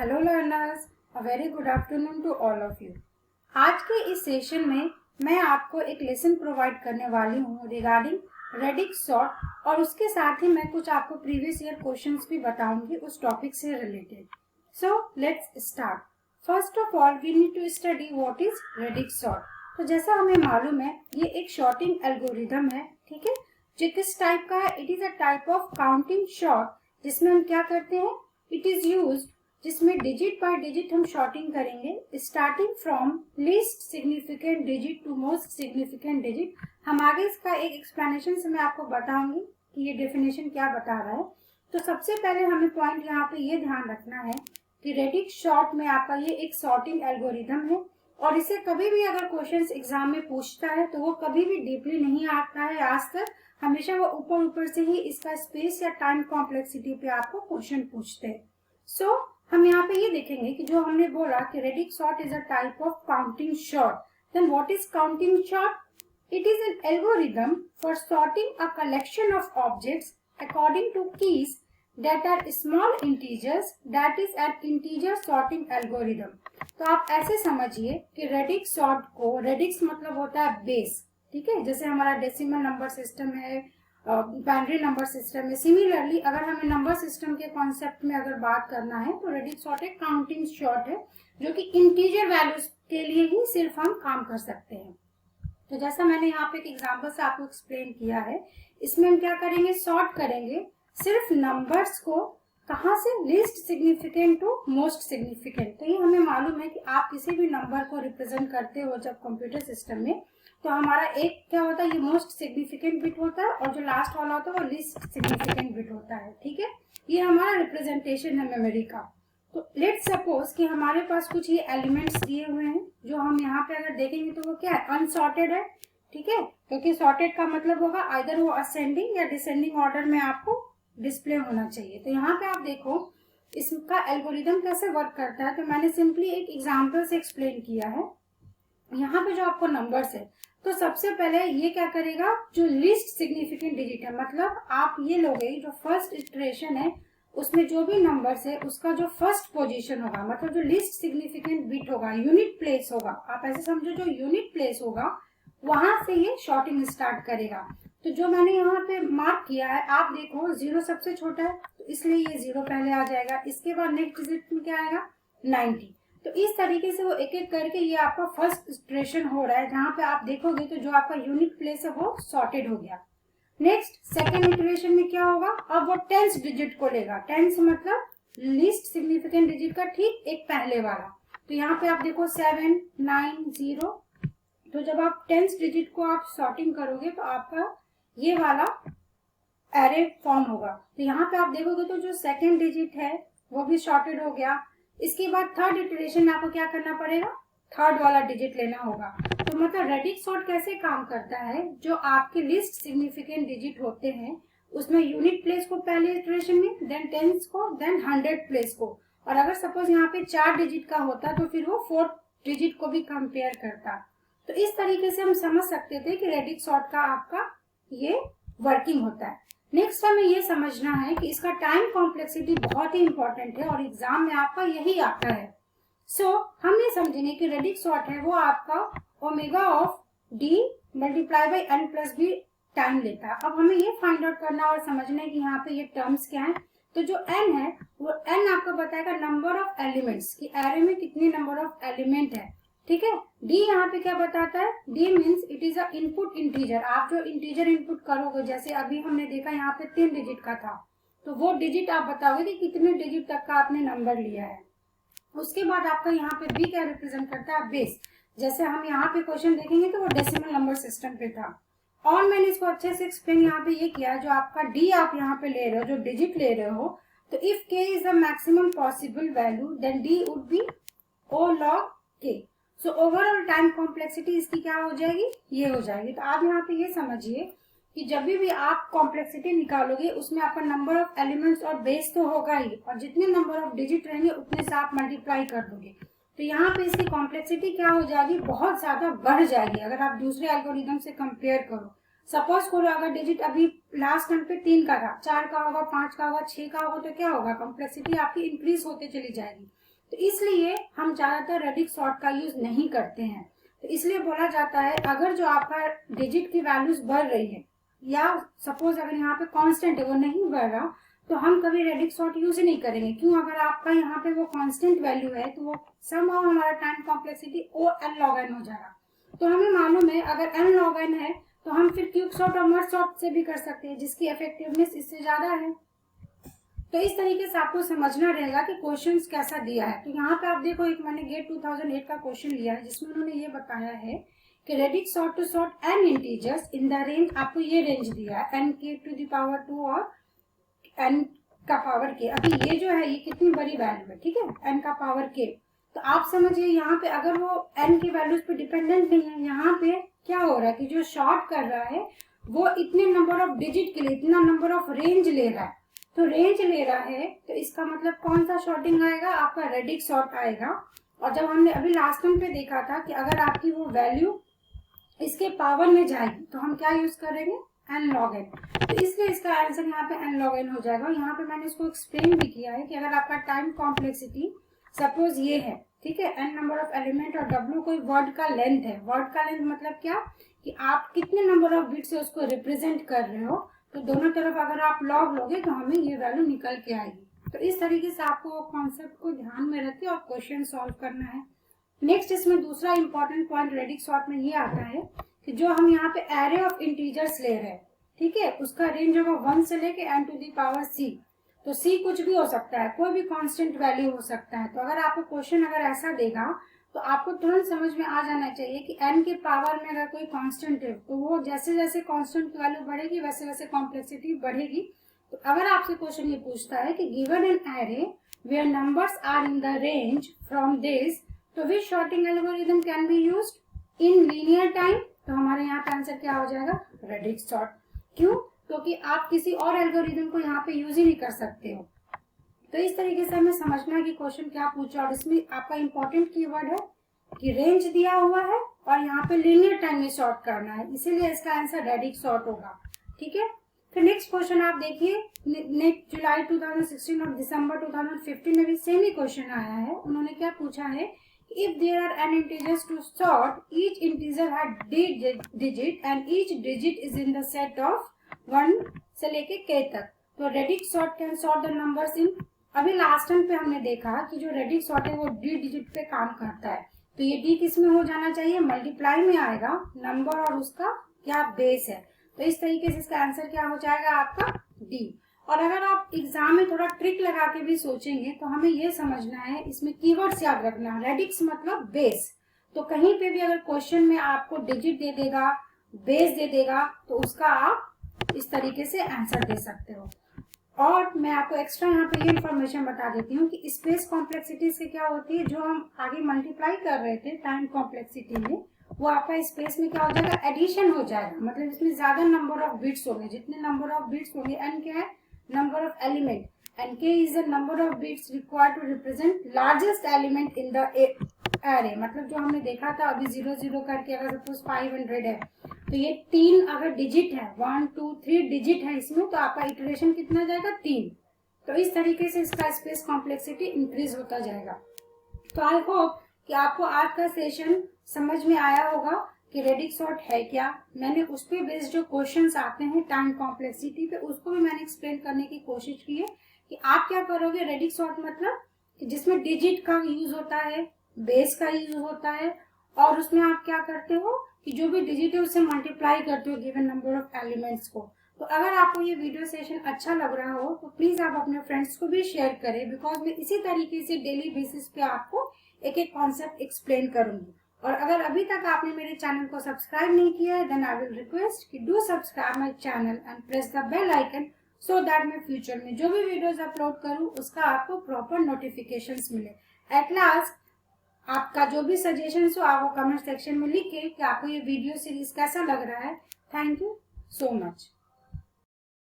Hello learners, a very good afternoon to all of you. आज के इस session में मैं आपको एक लेसन प्रोवाइड करने वाली हूँ रिगार्डिंग रेडिक्स सॉर्ट और उसके साथ ही मैं कुछ आपको प्रीवियस ईयर क्वेश्चंस भी बताऊंगी उस टॉपिक से रिलेटेड। So let's start. First of all we need to study what is radix sort. तो जैसा हमें मालूम है ये एक सॉर्टिंग एल्गोरिदम है, ठीक है, जो किस टाइप का है? It is a type of counting sort जिसमें हम क्या करते हैं, इट इज यूज्ड जिसमें डिजिट बाय डिजिट हम शॉर्टिंग करेंगे starting from least significant digit to most significant digit. हम आगे इसका एक एक्सप्लेनेशन से मैं आपको बताऊंगी कि ये डेफिनेशन क्या बता रहा है। तो सबसे पहले हमें पॉइंट यहाँ पे ये ध्यान रखना है कि रेडिक्स सॉर्ट में आपका ये एक सॉर्टिंग एल्गोरिदम है और इसे कभी भी अगर क्वेश्चंस एग्जाम में पूछता है तो वो कभी भी डीपली नहीं आता है आज तक। हमेशा वो ऊपर ऊपर से ही इसका स्पेस या टाइम कॉम्प्लेक्सिटी पे आपको क्वेश्चन पूछते हैं। सो हम यहाँ पे ये देखेंगे कि जो हमने बोला कि radix sort is a type of counting sort. Then what is counting sort? It is an algorithm for sorting a collection of objects according to keys that are small integers, that is an integer sorting algorithm। तो आप ऐसे समझिए कि radix sort को, radix मतलब होता है base, ठीक है, जैसे हमारा डेसिमल नंबर सिस्टम है, बाइनरी नंबर सिस्टम है। सिमिलरली अगर हमें नंबर सिस्टम के कॉन्सेप्ट में अगर बात करना है तो रेडिक्स सॉर्ट एक काउंटिंग सॉर्ट है जो कि इंटीजर वैल्यूज के लिए ही सिर्फ हम काम कर सकते हैं। तो जैसा मैंने यहाँ पे एक एग्जाम्पल से आपको एक्सप्लेन किया है, इसमें हम क्या करेंगे, सॉर्ट करेंगे सिर्फ नंबर्स को, कहाँ से, least significant to most significant. तो ये हमें मालूम है कि आप किसी भी नंबर को रिप्रेजेंट करते हो जब कंप्यूटर सिस्टम में, तो हमारा एक क्या होता है, ये मोस्ट सिग्निफिकेंट बिट होता है और जो लास्ट वाला होता है वो लीस्ट सिग्निफिकेंट बिट होता है, ठीक है। ये हमारा रिप्रेजेंटेशन है मेमोरी का। तो लेट्स सपोज कि हमारे पास कुछ ये एलिमेंट्स दिए हुए हैं जो हम यहाँ पे अगर देखेंगे तो वो क्या है, अनसॉर्टेड है, ठीक है, क्योंकि सॉर्टेड का मतलब होगा आइदर वो असेंडिंग या डिसेंडिंग ऑर्डर में आपको डिस्प्ले होना चाहिए। तो यहाँ पे आप देखो इसका एल्गोरिदम कैसे वर्क करता है। तो मैंने सिंपली एक एग्जांपल से एक्सप्लेन किया है। यहाँ पे जो आपको नंबर्स है, तो सबसे पहले ये क्या करेगा, जो लीस्ट सिग्निफिकेंट डिजिट है, मतलब आप ये लोगे जो फर्स्ट इटरेशन है उसमें जो भी नंबर्स है उसका जो फर्स्ट पोजीशन होगा, मतलब जो लीस्ट सिग्निफिकेंट बिट होगा, यूनिट प्लेस होगा, आप ऐसे समझो जो यूनिट प्लेस होगा वहां से ये शॉर्टिंग स्टार्ट करेगा। तो जो मैंने यहाँ पे मार्क किया है, आप देखो 0 सबसे छोटा है तो इसलिए ये 0 पहले आ जाएगा। इसके बाद नेक्स्ट डिजिट में क्या आएगा, 90। तो इस तरीके से वो एक एक करके ये आपका फर्स्ट इटरेशन हो रहा है, जहाँ पे आप देखोगे तो जो आपका यूनिट प्लेस है वो सॉर्टेड हो गया। नेक्स्ट सेकेंड इटरेशन में क्या होगा, अब वो 10th डिजिट को लेगा। 10th मतलब लीस्ट सिग्निफिकेंट डिजिट का ठीक एक पहले वाला। तो यहाँ पे आप देखो 7 9 0। तो जब आप 10th डिजिट को आप सॉर्टिंग करोगे तो आपका ये वाला एरे फॉर्म होगा। तो यहाँ पे आप देखोगे तो जो सेकेंड डिजिट है वो भी सॉर्टेड हो गया। इसके बाद थर्ड इटरेशन में आपको क्या करना पड़ेगा, थर्ड वाला डिजिट लेना होगा। तो मतलब रेडिक्स सॉर्ट कैसे काम करता है, जो आपके लिस्ट सिग्निफिकेंट डिजिट होते हैं उसमें यूनिट प्लेस को पहले इटरेशन में, देन 10th को, देन 100 प्लेस को, और अगर सपोज यहाँ पे 4 डिजिट का होता तो फिर वो 4th डिजिट को भी कंपेयर करता। तो इस तरीके से हम समझ सकते थे कि रेडिक्स सॉर्ट का आपका ये वर्किंग होता है। नेक्स्ट हमें ये समझना है कि इसका टाइम कॉम्प्लेक्सिटी बहुत ही इंपॉर्टेंट है और एग्जाम में आपका यही आता है। सो हम ये समझेंगे कि रेडिक्स सॉर्ट है वो आपका omega of D multiply by N plus B time लेता है। अब हमें ये फाइंड आउट करना और समझना है कि यहाँ पे ये टर्म्स क्या है। तो जो एन है वो एन आपको बताएगा नंबर ऑफ एलिमेंट्स की, एरे में कितने नंबर ऑफ एलिमेंट है, ठीक है। डी यहाँ पे क्या बताता है, D means it is a input integer. आप जो इंटीजर इनपुट करोगे, जैसे अभी हमने देखा यहाँ पे 3 डिजिट का था, तो वो डिजिट आप बताओगे कि कितने डिजिट तक का आपने नंबर लिया है। उसके बाद आपका यहाँ पे बी क्या रिप्रेजेंट करता है, बेस। जैसे हम यहाँ पे क्वेश्चन देखेंगे तो वो डेसिमल नंबर सिस्टम पे था और मैंने इसको अच्छे से एक्सप्लेन यहाँ पे ये किया, जो आपका डी आप यहाँ पे ले रहे हो, जो डिजिट ले रहे हो, तो if K is the maximum possible value then D would be O log K. So overall time complexity इसकी क्या हो जाएगी, ये हो जाएगी। तो आप यहाँ पे ये समझिए कि जब भी आप कॉम्प्लेक्सिटी निकालोगे उसमें आपका नंबर ऑफ एलिमेंट्स और बेस तो होगा ही, और जितने नंबर ऑफ डिजिट रहेंगे उतने से आप मल्टीप्लाई कर दोगे। तो यहाँ पे इसकी कॉम्प्लेक्सिटी क्या हो जाएगी, बहुत ज्यादा बढ़ जाएगी अगर आप दूसरे एल्गोरिदम से कंपेयर करो। सपोज करो अगर डिजिट अभी लास्ट टाइम पे 3 का था, 4 का होगा, 5 का होगा, 6 का होगा, तो क्या होगा, कॉम्प्लेक्सिटी आपकी इंक्रीज होते चली जाएगी। तो इसलिए हम ज्यादातर रेडिक्स सॉर्ट का यूज नहीं करते हैं। तो इसलिए बोला जाता है अगर जो आपका डिजिट की वैल्यूज बढ़ रही है या सपोज अगर यहाँ पे कांस्टेंट है वो नहीं बढ़ रहा, तो हम कभी रेडिक्स सॉर्ट यूज ही नहीं करेंगे। क्यों? अगर आपका यहाँ पे वो कांस्टेंट वैल्यू है तो वो समहाउ हमारा time complexity O N log N हो जाएगा। तो हमें मालूम है अगर एन लॉग एन है तो हम फिर क्यूब सॉर्ट और मर्ज सॉर्ट से भी कर सकते हैं, जिसकी इफेक्टिवनेस इससे ज्यादा है। तो इस तरीके से आपको समझना रहेगा कि क्वेश्चंस कैसा दिया है। तो यहाँ पे आप देखो, एक मैंने गेट 2008 का क्वेश्चन लिया है जिसमें उन्होंने ये बताया है कि radix sort to sort N integers in the range, आपको ये रेंज दिया है एन के टू द पावर 2 और एन का पावर के। अभी ये जो है ये कितनी बड़ी वैल्यू है, ठीक है, एन का पावर के। तो आप समझिए यहाँ पे अगर वो एन की वैल्यूज पे डिपेंडेंट नहीं है, यहाँ पे क्या हो रहा है कि जो शॉर्ट कर रहा है वो इतने नंबर ऑफ डिजिट के लिए इतना नंबर ऑफ रेंज ले रहा है। तो रेंज ले रहा है तो इसका मतलब कौन सा शॉर्टिंग आएगा? आपका रेडिक्स सॉर्ट आएगा। और जब हमने अभी लास्ट टाइम पे देखा था कि अगर आपकी वो वैल्यू इसके पावर में जाएगी तो हम क्या यूज करेंगे? N log N. तो इसलिए इसका आंसर यहाँ पे एन लॉग एन हो जाएगा। यहाँ पे मैंने इसको एक्सप्लेन भी किया है कि अगर आपका टाइम कॉम्प्लेक्सिटी सपोज ये है, ठीक है, एन नंबर ऑफ एलिमेंट और डब्ल्यू कोई वर्ड का लेंथ है। वर्ड का लेंथ मतलब क्या कि आप कितने नंबर ऑफ बिट से उसको रिप्रेजेंट कर रहे हो, तो दोनों तरफ अगर आप लॉग लोगे तो हमें ये वैल्यू निकल के आएगी। तो इस तरीके से आपको कॉन्सेप्ट को ध्यान में रख के और क्वेश्चन सॉल्व करना है। नेक्स्ट इसमें दूसरा इंपॉर्टेंट पॉइंट रेडिक्स सॉर्ट में ये आता है कि जो हम यहाँ पे एरे ऑफ इंटीजर्स ले रहे हैं, ठीक है, उसका रेंज होगा 1 से लेके एन टू दी पावर सी। तो सी कुछ भी हो सकता है, कोई भी कांस्टेंट वैल्यू हो सकता है। तो अगर आपको क्वेश्चन अगर ऐसा देगा तो आपको तुरंत समझ में आ जाना चाहिए कि n के पावर में अगर कोई कांस्टेंट है तो वो जैसे जैसे कांस्टेंट की वैल्यू बढ़ेगी वैसे वैसे कॉम्प्लेक्सिटी बढ़ेगी। तो अगर आपसे क्वेश्चन ये पूछता है कि given an array where numbers are in the range from this, तो which sorting algorithm can be used in linear time, तो हमारे यहाँ पे आंसर क्या हो जाएगा? Radix sort. क्यों? क्योंकि आप किसी और एल्गोरिथम को यहाँ पे यूज ही नहीं कर सकते हो। तो इस तरीके से हमें समझना है कि क्वेश्चन क्या पूछा, और इसमें आपका इंपॉर्टेंट कीवर्ड है कि रेंज दिया हुआ है और यहाँ पे लीनियर टाइम में सॉर्ट करना है, इसीलिए इसका आंसर रेडिक्स सॉर्ट होगा। ठीक है, फिर नेक्स्ट क्वेश्चन आप देखिए, नेक्स्ट जुलाई 2016 और दिसंबर 2015 में भी सेम ही क्वेश्चन आया है। उन्होंने क्या पूछा है, if there are n integers to sort, each integer had digit and each digit is in the set of 1 से लेके k तक, तो radix sort can sort the numbers in. अभी लास्ट टाइम पे हमने देखा कि जो रेडिक्स सॉर्ट है वो डी डिजिट पे काम करता है। तो ये डी किस में हो जाना चाहिए? मल्टीप्लाई में आएगा नंबर और उसका क्या बेस है। तो इस तरीके से इसका आंसर क्या हो जाएगा आपका? डी। और अगर आप एग्जाम में थोड़ा ट्रिक लगा के भी सोचेंगे तो हमें ये समझना है, इसमें कीवर्ड्स याद रखना। रेडिक्स मतलब बेस। तो कहीं पे भी अगर क्वेश्चन में आपको डिजिट दे देगा, बेस दे देगा, तो उसका आप इस तरीके से आंसर दे सकते हो। और मैं आपको एक्स्ट्रा यहाँ पे ये इन्फॉर्मेशन बता देती हूँ कि स्पेस कॉम्प्लेक्सिटी से क्या होती है, जो हम आगे मल्टीप्लाई कर रहे थे टाइम कॉम्प्लेक्सिटी में, वो आपका स्पेस में क्या हो जाएगा? एडिशन हो जाएगा। मतलब इसमें ज्यादा नंबर ऑफ बिट्स होंगे। जितने नंबर ऑफ बिट्स होंगे, एन क्या है? Number of element, and K is the number of bits required to represent largest element in the array. मतलब जो हमने देखा था अभी 0 0 करके, अगर सपोज 500 है तो ये 3 अगर डिजिट है, 1 2 3 डिजिट है इसमें, तो आपका इटरेशन कितना जाएगा? 3। तो इस तरीके से इसका स्पेस कॉम्प्लेक्सिटी इंक्रीज होता जाएगा। तो आई होप कि आपको आज का सेशन समझ में आया होगा कि रेडिक्स सॉर्ट है क्या। मैंने उस पे बेस्ड जो क्वेश्चंस आते हैं टाइम कॉम्प्लेक्सिटी पे, उसको भी मैंने एक्सप्लेन करने की कोशिश की है कि आप क्या करोगे। रेडिक्स सॉर्ट मतलब कि जिसमें डिजिट का यूज होता है, बेस का यूज होता है, और उसमें आप क्या करते हो कि जो भी डिजिट है उससे मल्टीप्लाई करते हो गिवन नंबर ऑफ एलिमेंट्स को। तो अगर आपको ये वीडियो सेशन अच्छा लग रहा हो तो प्लीज आप अपने फ्रेंड्स को भी शेयर करें, बिकॉज मैं इसी तरीके से डेली बेसिस पे आपको एक एक कॉन्सेप्ट एक्सप्लेन करूंगी। और अगर अभी तक आपने मेरे चैनल को सब्सक्राइब नहीं किया है, देन आई विल रिक्वेस्ट कि do subscribe my channel and press the bell icon, so that मैं फ्यूचर में जो भी वीडियोज अपलोड करूँ उसका आपको प्रॉपर नोटिफिकेशंस मिले। एट लास्ट आपका जो भी सजेशंस हो आप वो कमेंट सेक्शन में लिखिए कि आपको ये वीडियो सीरीज कैसा लग रहा है। Thank you so much.